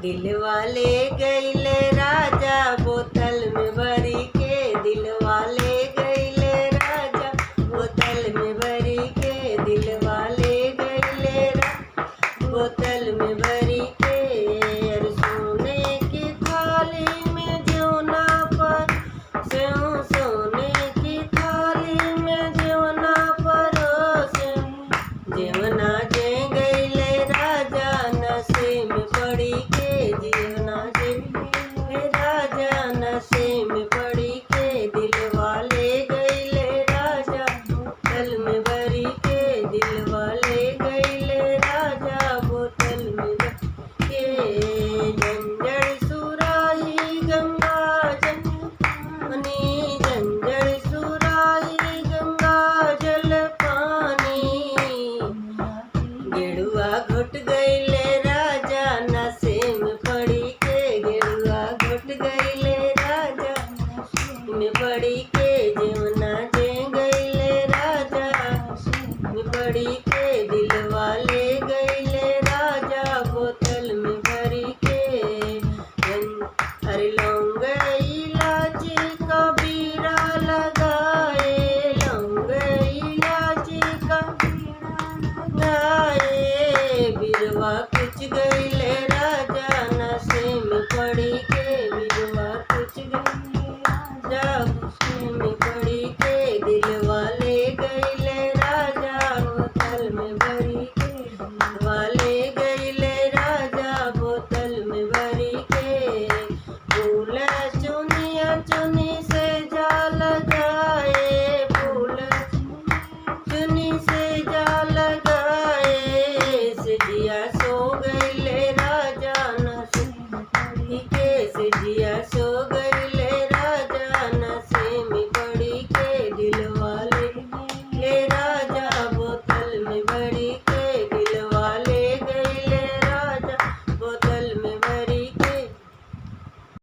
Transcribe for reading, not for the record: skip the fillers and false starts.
दिल वाले गईले राजा बोतल में भरी के, दिल वाले गईले राजा बोतल में भरी के, दिल वाले गईले बोतल में भरी के। यार सोने की थाली में जौना पर सोने की थाली में जौना परोसे, जौना जे गईले राजा नशे में पड़ी के, जीवना जे राजा नशे में पड़ी के। दिल वाले गईले राजा बोतल में भरी के, दिल वाले गईले राजा बोतल में भरी के। जंजड़ सुराही गंगा जमुनी, जंजड़ सुराही गंगा जल पानी, गेड़ुआ घुट गईले राजा नशे में पड़ी के, गेड़ुआ घुट गईले राजा में पड़ी के। जमुना जे गईले राजा में पड़ी के, दिल वाले गईले राजा बोतल में भरी के। अरे लौंग इलायची का बीड़ा लगाए, लौंग इलायची का बीड़ा लगाए, बिरवा कुछ गईले